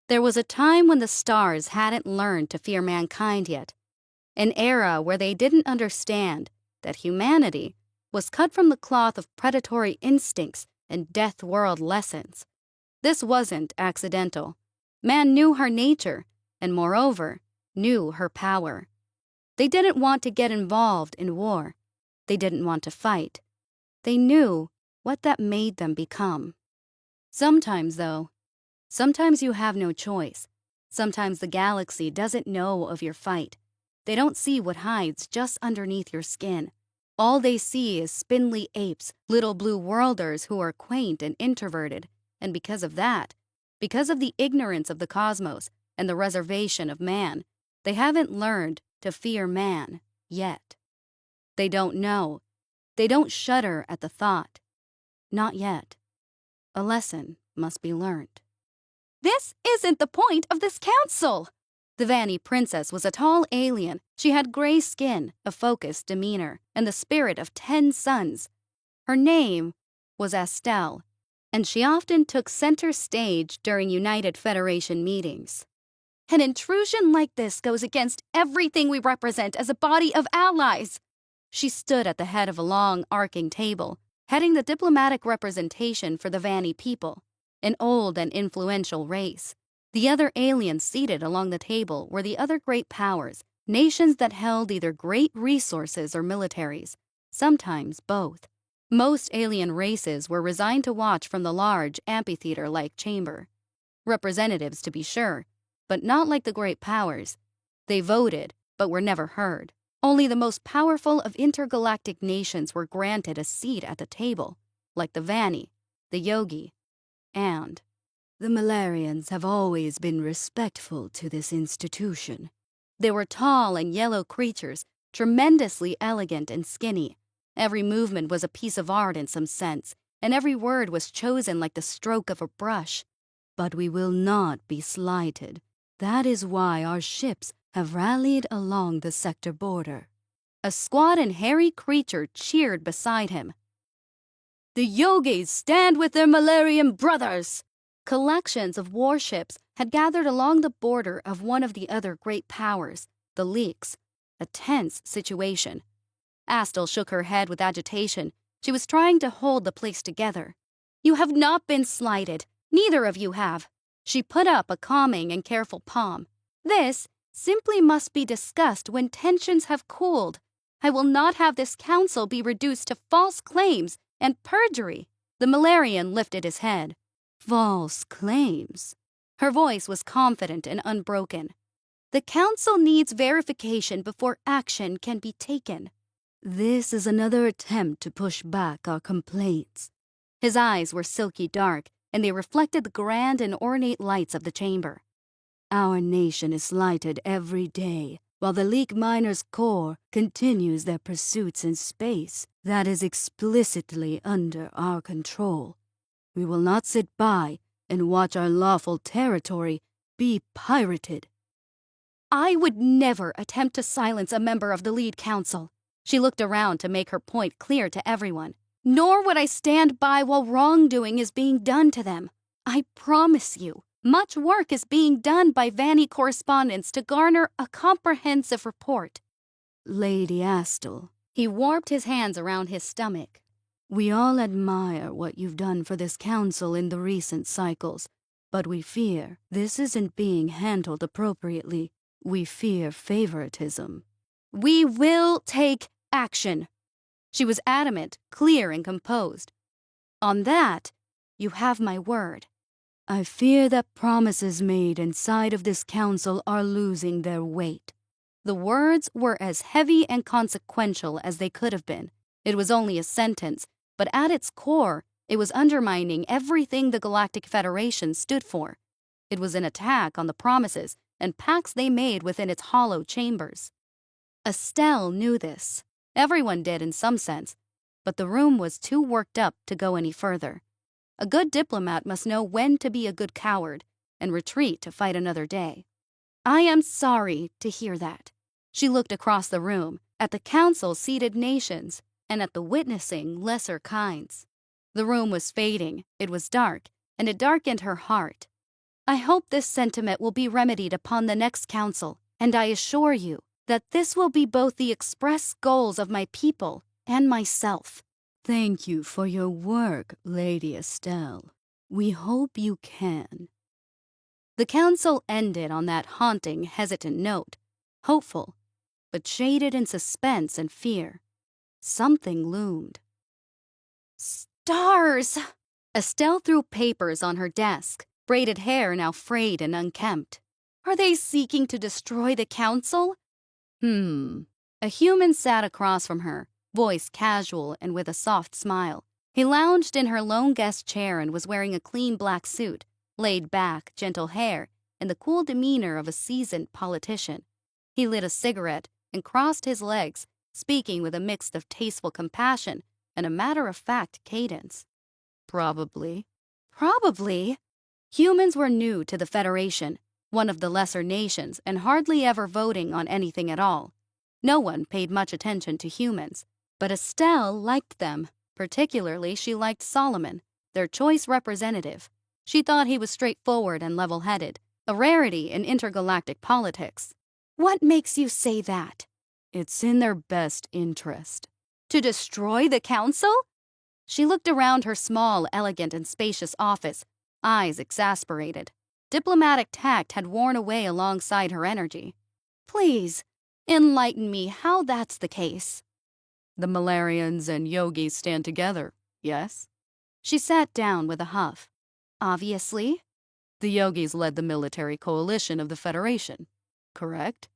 There was a time when the stars hadn't learned to fear mankind yet, an era where they didn't understand that humanity was cut from the cloth of predatory instincts and death world lessons. This wasn't accidental. Man knew her nature, and moreover, knew her power. They didn't want to get involved in war. They didn't want to fight. They knew what that made them become. Sometimes, though, sometimes you have no choice. Sometimes the galaxy doesn't know of your fight. They don't see what hides just underneath your skin. All they see is spindly apes, little blue worlders who are quaint and introverted. And because of that, because of the ignorance of the cosmos and the reservation of man, they haven't learned to fear man yet. They don't know. They don't shudder at the thought. Not yet. A lesson must be learned. This isn't the point of this council! The Vanny princess was a tall alien. She had gray skin, a focused demeanor, and the spirit of 10 sons. Her name was Estelle, and she often took center stage during United Federation meetings. An intrusion like this goes against everything we represent as a body of allies. She stood at the head of a long, arcing table, heading the diplomatic representation for the Vanny people, an old and influential race. The other aliens seated along the table were the other great powers, nations that held either great resources or militaries, sometimes both. Most alien races were resigned to watch from the large, amphitheater-like chamber. Representatives, to be sure, but not like the great powers. They voted, but were never heard. Only the most powerful of intergalactic nations were granted a seat at the table, like the Vanny, the Yogi, and... The Malarians have always been respectful to this institution. They were tall and yellow creatures, tremendously elegant and skinny. Every movement was a piece of art in some sense, and every word was chosen like the stroke of a brush. But we will not be slighted. That is why our ships have rallied along the sector border. A squat and hairy creature cheered beside him. The Yogis stand with their Malarian brothers! Collections of warships had gathered along the border of one of the other great powers, the Leaks. A tense situation. Astel shook her head with agitation. She was trying to hold the place together. You have not been slighted. Neither of you have. She put up a calming and careful palm. This simply must be discussed when tensions have cooled. I will not have this council be reduced to false claims and perjury. The Malarian lifted his head. False claims? Her voice was confident and unbroken. The council needs verification before action can be taken. This is another attempt to push back our complaints. His eyes were silky dark, and they reflected the grand and ornate lights of the chamber. Our nation is slighted every day, while the League Miners Corps continues their pursuits in space that is explicitly under our control. We will not sit by and watch our lawful territory be pirated. I would never attempt to silence a member of the lead council. She looked around to make her point clear to everyone. Nor would I stand by while wrongdoing is being done to them. I promise you, much work is being done by Vanny correspondents to garner a comprehensive report. Lady Astel. He warped his hands around his stomach. We all admire what you've done for this council in the recent cycles, but we fear this isn't being handled appropriately. We fear favoritism. We will take action. She was adamant, clear, and composed. On that, you have my word. I fear that promises made inside of this council are losing their weight. The words were as heavy and consequential as they could have been. It was only a sentence, but at its core, it was undermining everything the Galactic Federation stood for. It was an attack on the promises and pacts they made within its hollow chambers. Estelle knew this. Everyone did in some sense, but the room was too worked up to go any further. A good diplomat must know when to be a good coward and retreat to fight another day. I am sorry to hear that. She looked across the room at the council-seated nations and at the witnessing lesser kinds. The room was fading, it was dark, and it darkened her heart. I hope this sentiment will be remedied upon the next council, and I assure you that this will be both the express goals of my people and myself. Thank you for your work, Lady Estelle. We hope you can. The council ended on that haunting, hesitant note, hopeful, but shaded in suspense and fear. Something loomed. Stars! Estelle threw papers on her desk, braided hair now frayed and unkempt. Are they seeking to destroy the council? A human sat across from her, voice casual and with a soft smile. He lounged in her lone guest chair and was wearing a clean black suit, laid back, gentle hair, and the cool demeanor of a seasoned politician. He lit a cigarette and crossed his legs, speaking with a mix of tasteful compassion and a matter-of-fact cadence. Probably. Probably? Humans were new to the Federation, one of the lesser nations, and hardly ever voting on anything at all. No one paid much attention to humans, but Estelle liked them. Particularly, she liked Solomon, their choice representative. She thought he was straightforward and level-headed, a rarity in intergalactic politics. What makes you say that? It's in their best interest. To destroy the council? She looked around her small, elegant, and spacious office, eyes exasperated. Diplomatic tact had worn away alongside her energy. Please, enlighten me how that's the case. The Malarians and yogis stand together, yes? She sat down with a huff. Obviously. The yogis led the military coalition of the Federation, correct?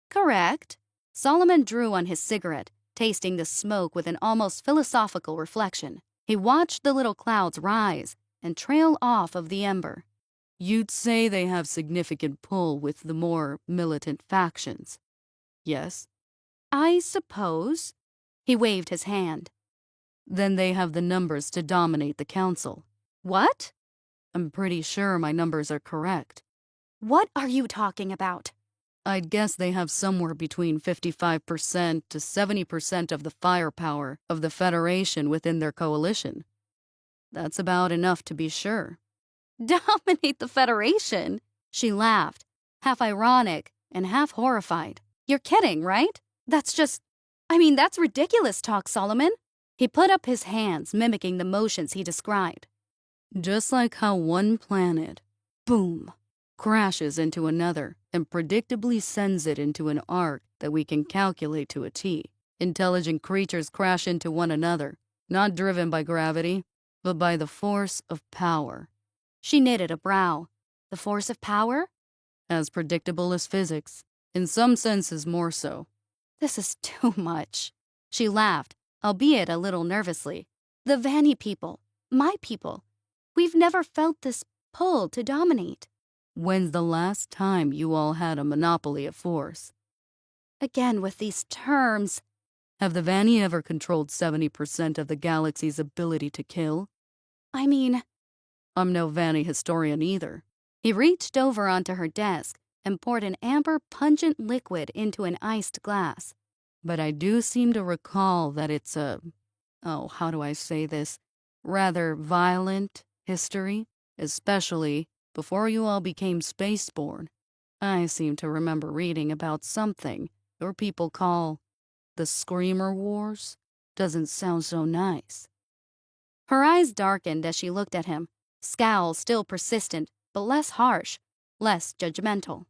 Correct. Solomon drew on his cigarette, tasting the smoke with an almost philosophical reflection. He watched the little clouds rise and trail off of the ember. You'd say they have significant pull with the more militant factions, yes? I suppose. He waved his hand. Then they have the numbers to dominate the council. What? I'm pretty sure my numbers are correct. What are you talking about? I'd guess they have somewhere between 55% to 70% of the firepower of the Federation within their coalition. That's about enough to be sure. Dominate the Federation? She laughed, half ironic and half horrified. You're kidding, right? That's ridiculous talk, Solomon. He put up his hands, mimicking the motions he described. Just like how one planet, boom, crashes into another and predictably sends it into an arc that we can calculate to a T. Intelligent creatures crash into one another, not driven by gravity, but by the force of power. She knitted a brow. The force of power? As predictable as physics. In some senses more so. This is too much. She laughed, albeit a little nervously. The Vanny people, my people, we've never felt this pull to dominate. When's the last time you all had a monopoly of force? Again with these terms. Have the Vanny ever controlled 70% of the galaxy's ability to kill? I'm no Vanny historian either. He reached over onto her desk and poured an amber, pungent liquid into an iced glass. But I do seem to recall that it's how do I say this, rather violent history, especially before you all became spaceborne. I seem to remember reading about something your people call the Screamer Wars. Doesn't sound so nice. Her eyes darkened as she looked at him, scowl still persistent, but less harsh, less judgmental.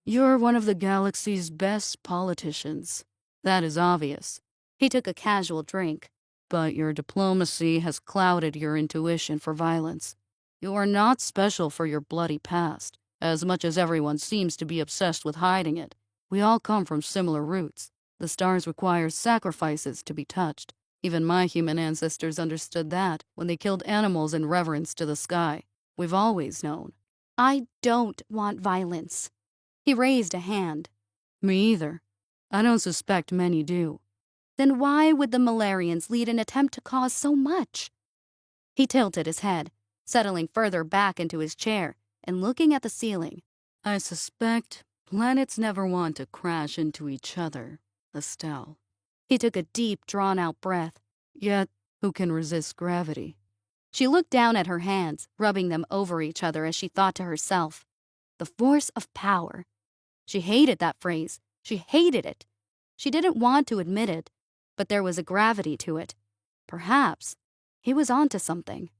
You're one of the galaxy's best politicians. That is obvious. He took a casual drink. But your diplomacy has clouded your intuition for violence. You are not special for your bloody past, as much as everyone seems to be obsessed with hiding it. We all come from similar roots. The stars require sacrifices to be touched. Even my human ancestors understood that when they killed animals in reverence to the sky. We've always known. I don't want violence. He raised a hand. Me either. I don't suspect many do. Then why would the Malarians lead an attempt to cause so much? He tilted his head, settling further back into his chair and looking at the ceiling. I suspect planets never want to crash into each other, Estelle. He took a deep, drawn-out breath. Yet, who can resist gravity? She looked down at her hands, rubbing them over each other as she thought to herself, the force of power. She hated that phrase. She hated it. She didn't want to admit it, but there was a gravity to it. Perhaps he was onto something.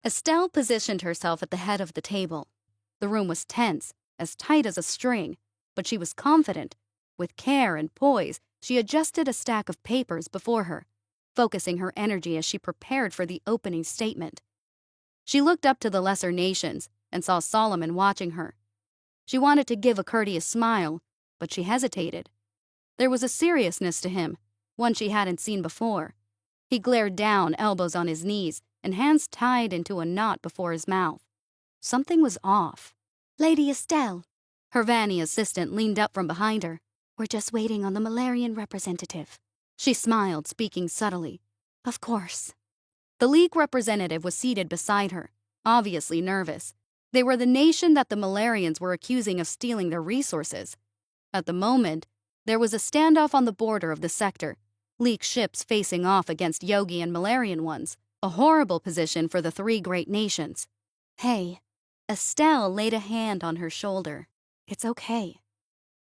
Estelle positioned herself at the head of the table. The room was tense, as tight as a string, but she was confident. With care and poise, she adjusted a stack of papers before her, focusing her energy as she prepared for the opening statement. She looked up to the lesser nations and saw Solomon watching her. She wanted to give a courteous smile, but she hesitated. There was a seriousness to him, one she hadn't seen before. He glared down, elbows on his knees, and hands tied into a knot before his mouth. Something was off. Lady Estelle, Her Vanny assistant leaned up from behind her. we're just waiting on the Malarian representative. She smiled, speaking subtly. Of course. The League representative was seated beside her, obviously nervous. They were the nation that the Malarians were accusing of stealing their resources. At the moment, there was a standoff on the border of the sector, League ships facing off against Yogi and Malarian ones, a horrible position for the three great nations. Hey, Estelle laid a hand on her shoulder. it's okay.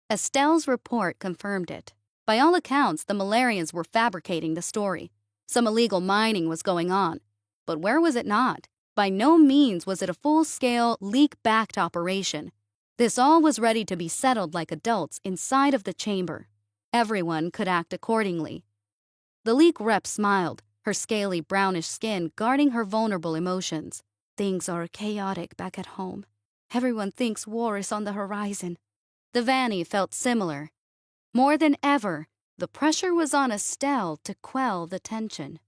Estelle's report confirmed it. By all accounts, the Malarians were fabricating the story. Some illegal mining was going on. But where was it not? By no means was it a full-scale, leak-backed operation. This all was ready to be settled like adults inside of the chamber. Everyone could act accordingly. The Leak rep smiled, her scaly brownish skin guarding her vulnerable emotions. Things are chaotic back at home. Everyone thinks war is on the horizon. The Vanny felt similar. More than ever, the pressure was on Estelle to quell the tension.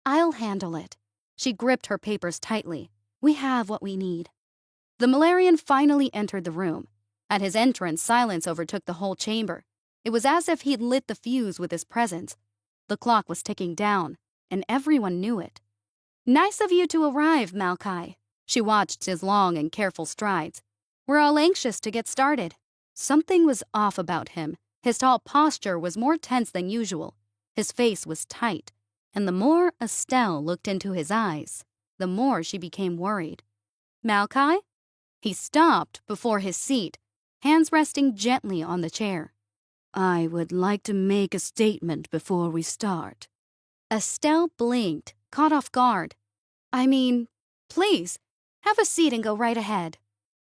I'll handle it. She gripped her papers tightly. We have what we need. The Malarian finally entered the room. At his entrance, silence overtook the whole chamber. It was as if he'd lit the fuse with his presence. The clock was ticking down, and everyone knew it. Nice of you to arrive, Malkai. She watched his long and careful strides. We're all anxious to get started. Something was off about him. His tall posture was more tense than usual. His face was tight, and the more Estelle looked into his eyes, the more she became worried. Malkai? He stopped before his seat, hands resting gently on the chair. I would like to make a statement before we start. Estelle blinked, caught off guard. I mean, please, have a seat and go right ahead.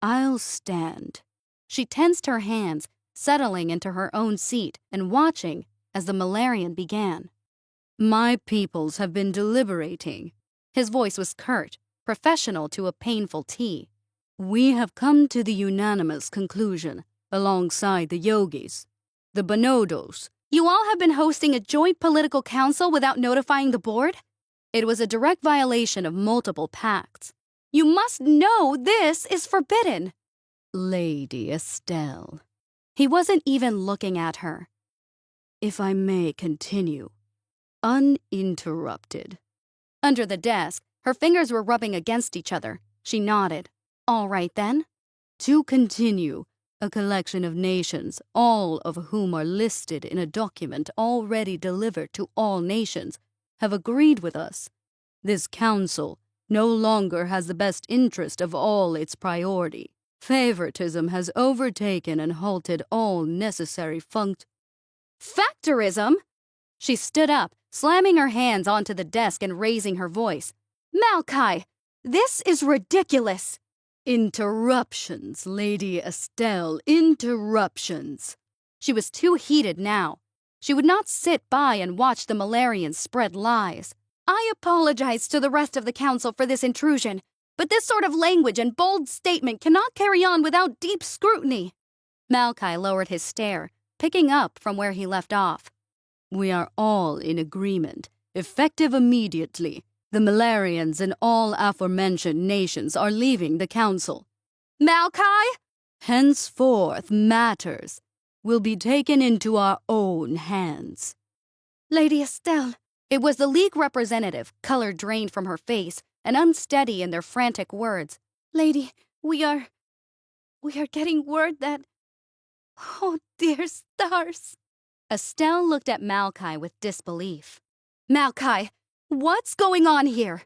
I'll stand. She tensed her hands, settling into her own seat and watching as the Malarian began. My peoples have been deliberating. His voice was curt, professional to a painful T. We have come to the unanimous conclusion, alongside the Yogis, the Bonodos. You all have been hosting a joint political council without notifying the board? It was a direct violation of multiple pacts. You must know this is forbidden. Lady Estelle. He wasn't even looking at her. If I may continue, uninterrupted. Under the desk, her fingers were rubbing against each other. She nodded. All right then. To continue, a collection of nations, all of whom are listed in a document already delivered to all nations, have agreed with us. This council no longer has the best interest of all its priority. Favoritism has overtaken and halted all necessary Factorism? She stood up, slamming her hands onto the desk and raising her voice. Malkai, this is ridiculous. Interruptions, Lady Estelle, interruptions. She was too heated now. She would not sit by and watch the Malarians spread lies. I apologize to the rest of the council for this intrusion, but this sort of language and bold statement cannot carry on without deep scrutiny. Malkai lowered his stare, picking up from where he left off. We are all in agreement, effective immediately. The Malarians and all aforementioned nations are leaving the council. Malkai? Henceforth, matters will be taken into our own hands. Lady Estelle. It was the League representative, color drained from her face and unsteady in their frantic words. Lady, we are getting word that... Oh, dear stars. Estelle looked at Malkai with disbelief. Malkai, what's going on here?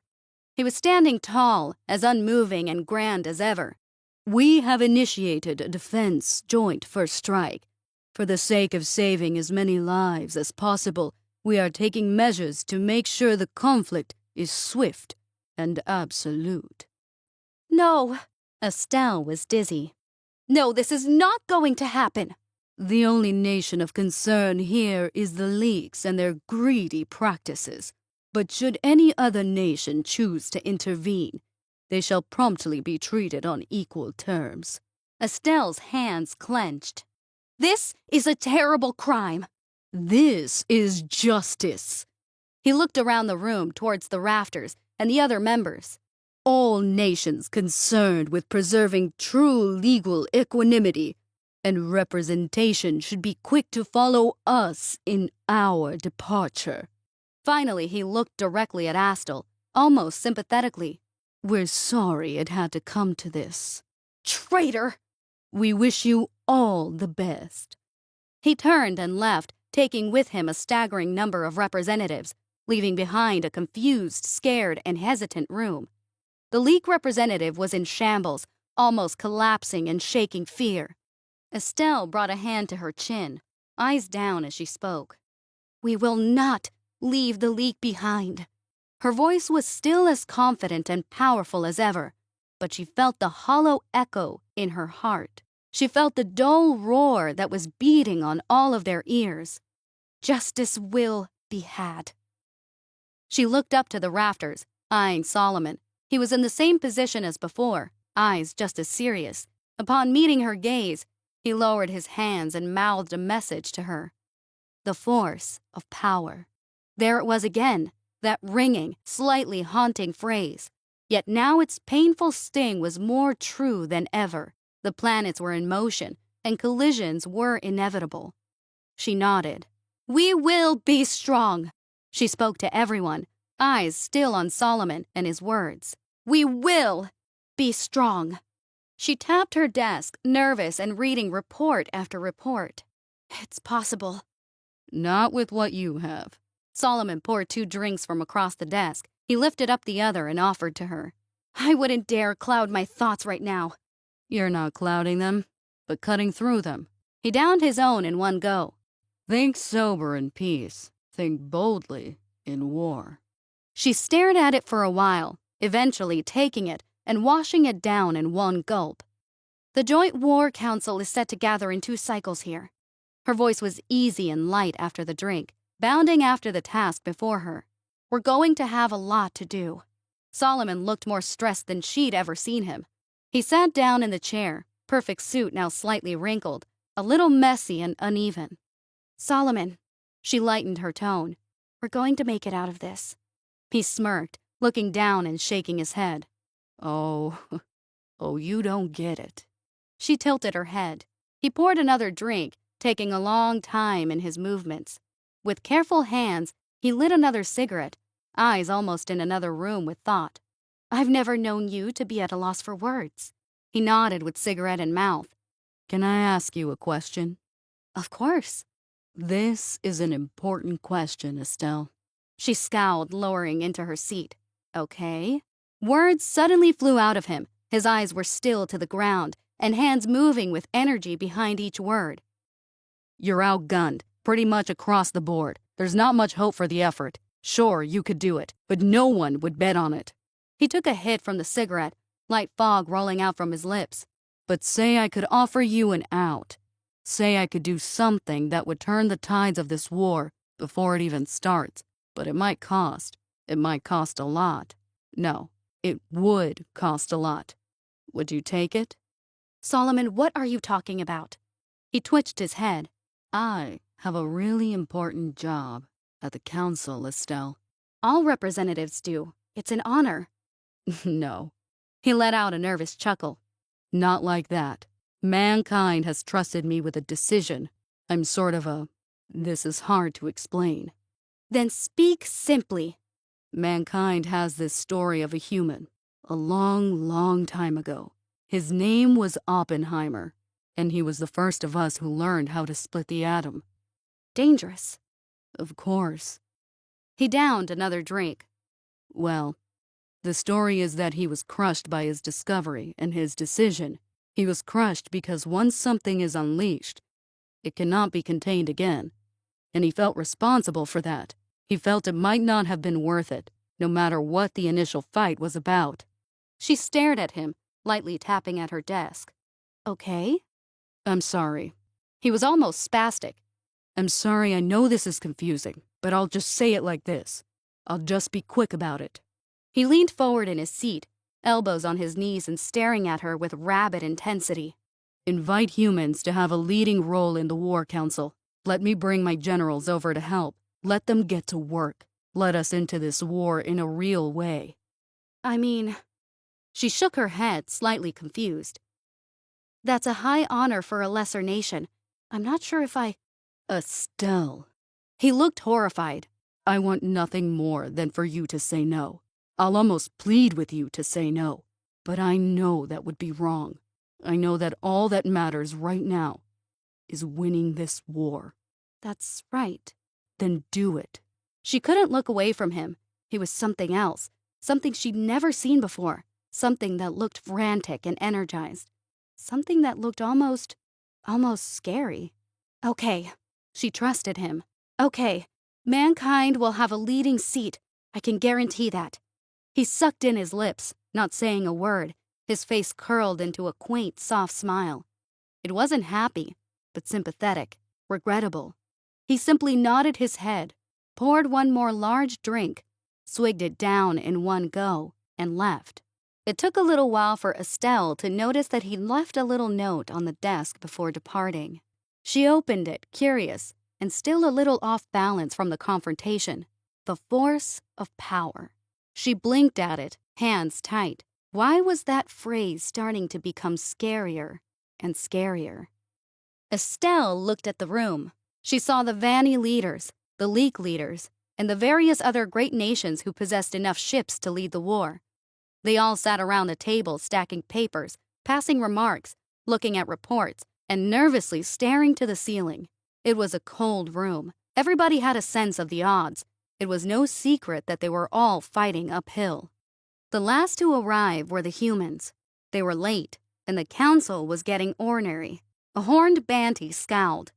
He was standing tall, as unmoving and grand as ever. We have initiated a defense joint first strike. For the sake of saving as many lives as possible, we are taking measures to make sure the conflict is swift and absolute. No, Estelle was dizzy. No, this is not going to happen. The only nation of concern here is the leaks and their greedy practices. But should any other nation choose to intervene, they shall promptly be treated on equal terms. Estelle's hands clenched. This is a terrible crime. This is justice. He looked around the room towards the rafters and the other members. All nations concerned with preserving true legal equanimity and representation should be quick to follow us in our departure. Finally, he looked directly at Astel, almost sympathetically. We're sorry it had to come to this. Traitor! We wish you all the best. He turned and left, taking with him a staggering number of representatives, leaving behind a confused, scared, and hesitant room. The League representative was in shambles, almost collapsing and shaking fear. Estelle brought a hand to her chin, eyes down as she spoke. We will not leave the League behind. Her voice was still as confident and powerful as ever, but she felt the hollow echo in her heart. She felt the dull roar that was beating on all of their ears. Justice will be had. She looked up to the rafters, eyeing Solomon. He was in the same position as before, eyes just as serious. Upon meeting her gaze, he lowered his hands and mouthed a message to her. The force of power. There it was again, that ringing, slightly haunting phrase. Yet now its painful sting was more true than ever. The planets were in motion, and collisions were inevitable. She nodded. We will be strong. She spoke to everyone, eyes still on Solomon and his words. We will be strong. She tapped her desk, nervous and reading report after report. It's possible. Not with what you have. Solomon poured 2 drinks from across the desk. He lifted up the other and offered to her. I wouldn't dare cloud my thoughts right now. You're not clouding them, but cutting through them. He downed his own in one go. Think sober in peace. Think boldly in war. She stared at it for a while, eventually taking it and washing it down in one gulp. The Joint War Council is set to gather in 2 cycles here. Her voice was easy and light after the drink, bounding after the task before her. We're going to have a lot to do. Solomon looked more stressed than she'd ever seen him. He sat down in the chair, perfect suit now slightly wrinkled, a little messy and uneven. Solomon, she lightened her tone. We're going to make it out of this. He smirked, looking down and shaking his head. Oh, you don't get it. She tilted her head. He poured another drink, taking a long time in his movements. With careful hands, he lit another cigarette, eyes almost in another room with thought. I've never known you to be at a loss for words. He nodded with cigarette in mouth. Can I ask you a question? Of course. This is an important question, Estelle. She scowled, lowering into her seat. Okay. Words suddenly flew out of him. His eyes were still to the ground, and hands moving with energy behind each word. You're outgunned, pretty much across the board. There's not much hope for the effort. Sure, you could do it, but no one would bet on it. He took a hit from the cigarette, light fog rolling out from his lips. But say I could offer you an out. Say I could do something that would turn the tides of this war before it even starts. But it might cost. It might cost a lot. No, it would cost a lot. Would you take it? Solomon, what are you talking about? He twitched his head. I have a really important job at the council, Estelle. All representatives do. It's an honor. No. He let out a nervous chuckle. Not like that. Mankind has trusted me with a decision. I'm sort of a... This is hard to explain. Then speak simply. Mankind has this story of a human. A long, long time ago. His name was Oppenheimer, and he was the first of us who learned how to split the atom. Dangerous. Of course. He downed another drink. Well, The story is that he was crushed by his discovery and his decision. He was crushed because once something is unleashed, it cannot be contained again. And he felt responsible for that. He felt it might not have been worth it, no matter what the initial fight was about. She stared at him, lightly tapping at her desk. Okay? I'm sorry. He was almost spastic. I'm sorry, I know this is confusing, but I'll just say it like this. I'll just be quick about it. He leaned forward in his seat, elbows on his knees and staring at her with rabid intensity. Invite humans to have a leading role in the War Council. Let me bring my generals over to help. Let them get to work. Let us into this war in a real way. I mean... She shook her head, slightly confused. That's a high honor for a lesser nation. I'm not sure if I... Estelle. He looked horrified. I want nothing more than for you to say no. I'll almost plead with you to say no. But I know that would be wrong. I know that all that matters right now is winning this war. That's right. Then do it. She couldn't look away from him. He was something else, something she'd never seen before, something that looked frantic and energized, something that looked almost scary. Okay, she trusted him. Okay, mankind will have a leading seat. I can guarantee that. He sucked in his lips, not saying a word, his face curled into a quaint, soft smile. It wasn't happy, but sympathetic, regrettable. He simply nodded his head, poured one more large drink, swigged it down in one go, and left. It took a little while for Estelle to notice that he'd left a little note on the desk before departing. She opened it, curious, and still a little off balance from the confrontation. The force of power. She blinked at it, hands tight. Why was that phrase starting to become scarier and scarier? Estelle looked at the room. She saw the Vanny leaders, the Leak leaders, and the various other great nations who possessed enough ships to lead the war. They all sat around the table stacking papers, passing remarks, looking at reports, and nervously staring to the ceiling. It was a cold room. Everybody had a sense of the odds. It was no secret that they were all fighting uphill. The last to arrive were the humans. They were late, and the council was getting ornery. A horned Banty scowled.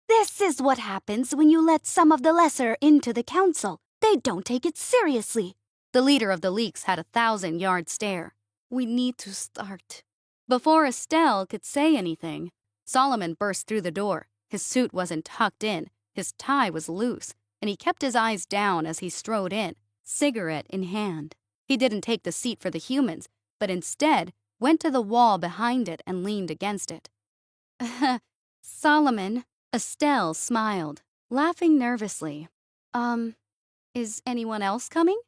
This is what happens when you let some of the lesser into the council. They don't take it seriously. The leader of the Leaks had a 1,000-yard stare. We need to start. Before Estelle could say anything, Solomon burst through the door. His suit wasn't tucked in, his tie was loose, and he kept his eyes down as he strode in, cigarette in hand. He didn't take the seat for the humans, but instead went to the wall behind it and leaned against it. Solomon, Estelle smiled, laughing nervously. Is anyone else coming?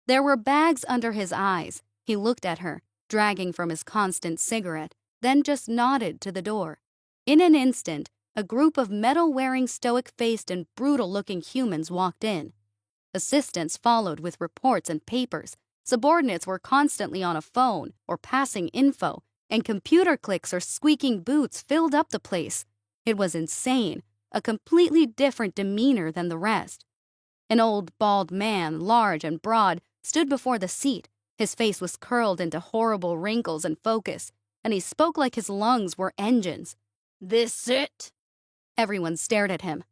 There were bags under his eyes. He looked at her, dragging from his constant cigarette, then just nodded to the door. In an instant, a group of medal-wearing, stoic-faced and brutal-looking humans walked in. Assistants followed with reports and papers. Subordinates were constantly on a phone or passing info, and computer clicks or squeaking boots filled up the place. It was insane, a completely different demeanor than the rest. An old, bald man, large and broad, stood before the seat. His face was curled into horrible wrinkles and focus, and he spoke like his lungs were engines. This it? Everyone stared at him.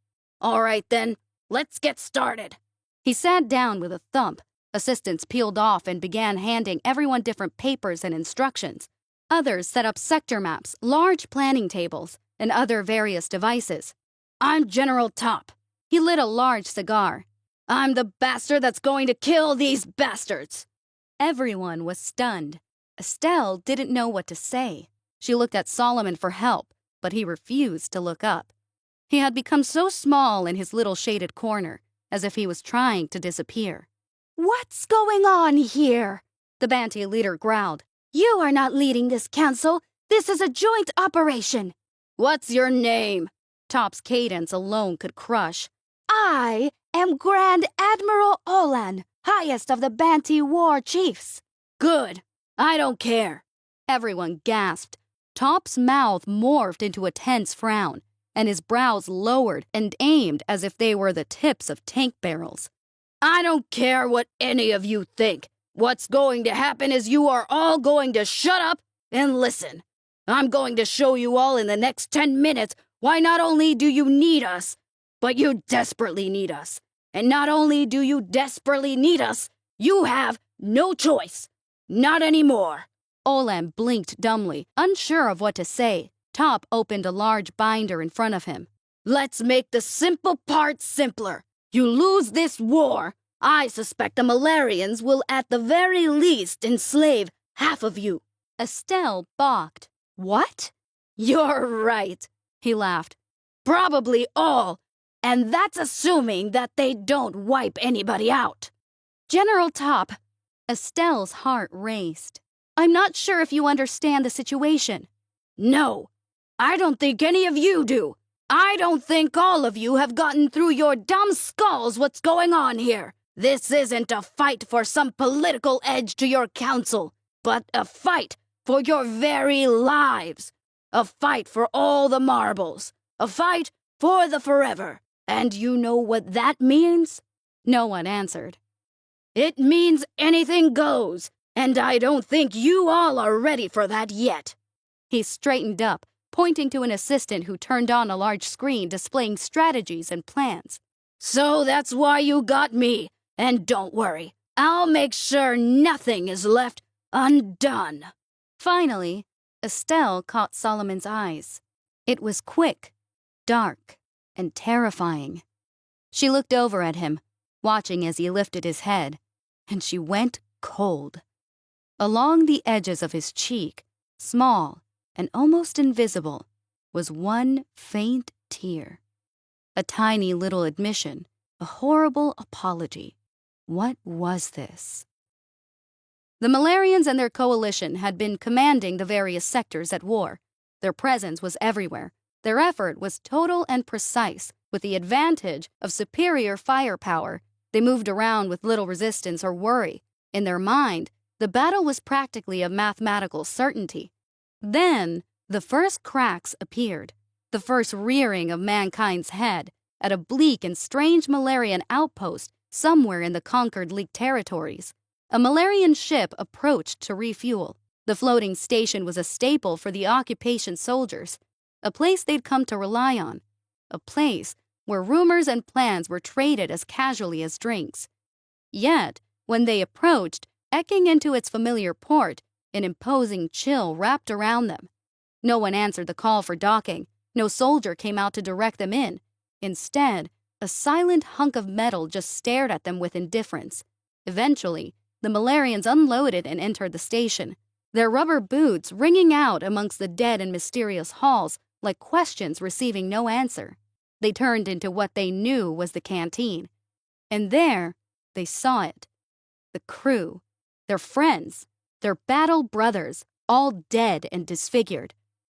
All right then, let's get started. He sat down with a thump. Assistants peeled off and began handing everyone different papers and instructions. Others set up sector maps, large planning tables, and other various devices. I'm General Top. He lit a large cigar. I'm the bastard that's going to kill these bastards. Everyone was stunned. Estelle didn't know what to say. She looked at Solomon for help, but he refused to look up. He had become so small in his little shaded corner, as if he was trying to disappear. What's going on here? The Banty leader growled. You are not leading this council. This is a joint operation. What's your name? Top's cadence alone could crush. I am Grand Admiral Olan, highest of the Banty war chiefs. Good. I don't care. Everyone gasped. Top's mouth morphed into a tense frown, and his brows lowered and aimed as if they were the tips of tank barrels. I don't care what any of you think. What's going to happen is you are all going to shut up and listen. I'm going to show you all in the next 10 minutes why not only do you need us, but you desperately need us. And not only do you desperately need us, you have no choice. Not anymore. Olam blinked dumbly, unsure of what to say. Top opened a large binder in front of him. Let's make the simple part simpler. You lose this war, I suspect the Malarians will at the very least enslave half of you. Estelle balked. What? You're right, he laughed. Probably all, and that's assuming that they don't wipe anybody out. General Top. Estelle's heart raced. I'm not sure if you understand the situation. No, I don't think any of you do. I don't think all of you have gotten through your dumb skulls what's going on here. This isn't a fight for some political edge to your council, but a fight for your very lives. A fight for all the marbles. A fight for the forever. And you know what that means? No one answered. It means anything goes, and I don't think you all are ready for that yet. He straightened up, pointing to an assistant who turned on a large screen displaying strategies and plans. So that's why you got me. And don't worry, I'll make sure nothing is left undone. Finally, Estelle caught Solomon's eyes. It was quick, dark, and terrifying. She looked over at him, watching as he lifted his head, and she went cold. Along the edges of his cheek, small and almost invisible, was one faint tear. A tiny little admission, a horrible apology. What was this? The Malarians and their coalition had been commanding the various sectors at war. Their presence was everywhere. Their effort was total and precise, with the advantage of superior firepower. They moved around with little resistance or worry. In their mind, the battle was practically a mathematical certainty. Then, the first cracks appeared, the first rearing of mankind's head at a bleak and strange Malarian outpost somewhere in the conquered League territories. A Malarian ship approached to refuel. The floating station was a staple for the occupation soldiers, a place they'd come to rely on, a place where rumors and plans were traded as casually as drinks. Yet, when they approached, eking into its familiar port, an imposing chill wrapped around them. No one answered the call for docking. No soldier came out to direct them in. Instead, a silent hunk of metal just stared at them with indifference. Eventually, the Malarians unloaded and entered the station, their rubber boots ringing out amongst the dead and mysterious halls like questions receiving no answer. They turned into what they knew was the canteen. And there, they saw it. The crew, their friends, their battle brothers, all dead and disfigured.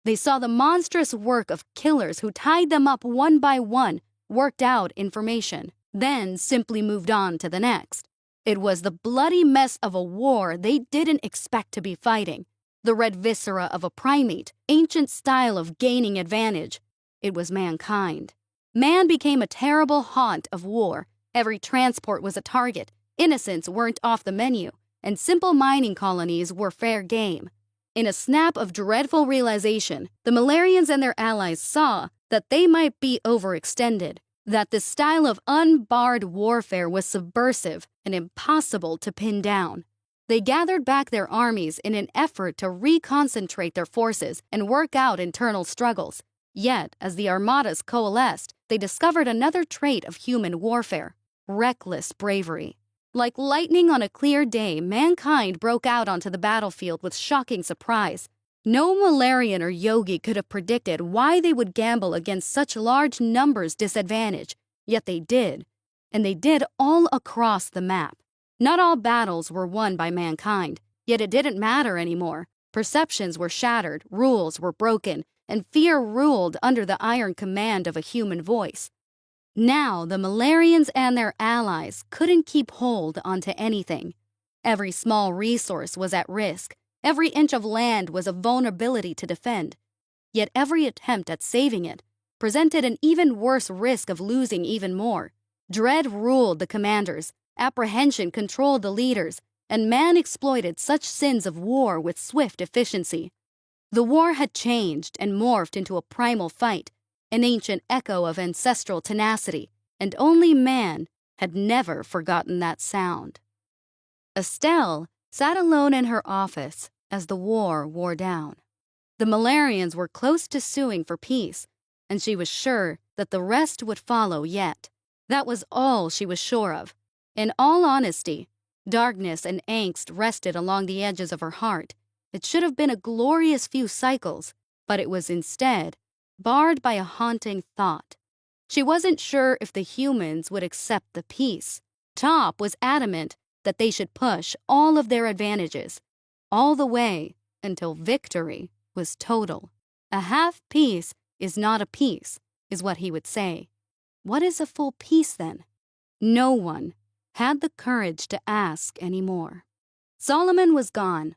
They saw the monstrous work of killers who tied them up one by one, worked out information, then simply moved on to the next. It was the bloody mess of a war they didn't expect to be fighting, the red viscera of a primate, ancient style of gaining advantage. It was mankind. Man became a terrible haunt of war. Every transport was a target, innocents weren't off the menu, and simple mining colonies were fair game. In a snap of dreadful realization, the Malarians and their allies saw that they might be overextended, that this style of unbarred warfare was subversive and impossible to pin down. They gathered back their armies in an effort to reconcentrate their forces and work out internal struggles. Yet, as the armadas coalesced, they discovered another trait of human warfare: reckless bravery. Like lightning on a clear day, mankind broke out onto the battlefield with shocking surprise. No Malarian or Yogi could have predicted why they would gamble against such large numbers disadvantage, yet they did. And they did all across the map. Not all battles were won by mankind, yet it didn't matter anymore. Perceptions were shattered, rules were broken, and fear ruled under the iron command of a human voice. Now, the Malarians and their allies couldn't keep hold onto anything. Every small resource was at risk. Every inch of land was a vulnerability to defend. Yet every attempt at saving it presented an even worse risk of losing even more. Dread ruled the commanders. Apprehension controlled the leaders. and man exploited such sins of war with swift efficiency. The war had changed and morphed into a primal fight, an ancient echo of ancestral tenacity, and only man had never forgotten that sound. Estelle sat alone in her office as the war wore down. The Malarians were close to suing for peace, and she was sure that the rest would follow yet. That was all she was sure of. In all honesty, darkness and angst rested along the edges of her heart. It should have been a glorious few cycles, but it was instead barred by a haunting thought. She wasn't sure if the humans would accept the peace. Top was adamant that they should push all of their advantages, all the way until victory was total. A half peace is not a peace, is what he would say. What is a full peace then? No one had the courage to ask anymore. Solomon was gone.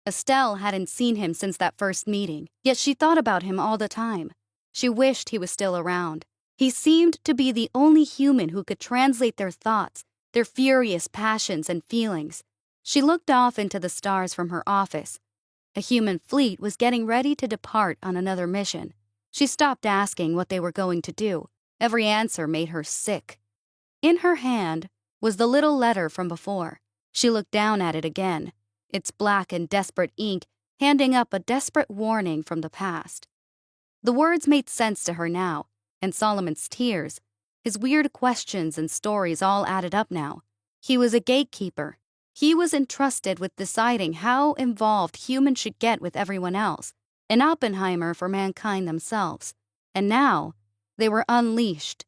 Estelle hadn't seen him since that first meeting, yet she thought about him all the time. She wished he was still around. He seemed to be the only human who could translate their thoughts, their furious passions and feelings. She looked off into the stars from her office. A human fleet was getting ready to depart on another mission. She stopped asking what they were going to do. Every answer made her sick. In her hand was the little letter from before. She looked down at it again, its black and desperate ink handing up a desperate warning from the past. The words made sense to her now, and Solomon's tears, his weird questions and stories all added up now. He was a gatekeeper. He was entrusted with deciding how involved humans should get with everyone else, an Oppenheimer for mankind themselves. And now, they were unleashed.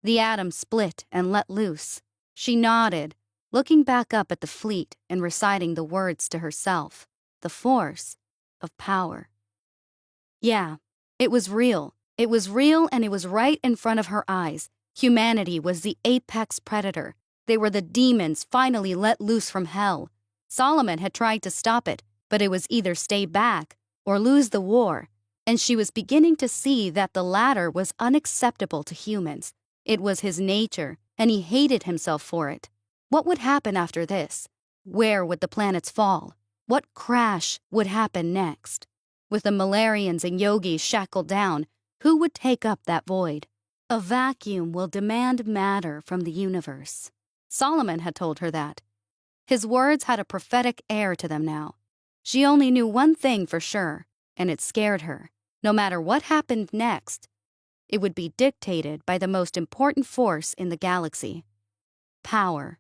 The atom split and let loose. She nodded, looking back up at the fleet and reciting the words to herself. The force of power. Yeah, it was real. It was real, and it was right in front of her eyes. Humanity was the apex predator. They were the demons finally let loose from hell. Solomon had tried to stop it, but it was either stay back or lose the war, and she was beginning to see that the latter was unacceptable to humans. It was his nature, and he hated himself for it. What would happen after this? Where would the planets fall? What crash would happen next? With the Malarians and yogis shackled down, who would take up that void? A vacuum will demand matter from the universe. Solomon had told her that. His words had a prophetic air to them now. She only knew one thing for sure, and it scared her. No matter what happened next, it would be dictated by the most important force in the galaxy. Power.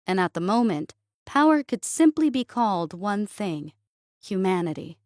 And at the moment, power could simply be called one thing: humanity.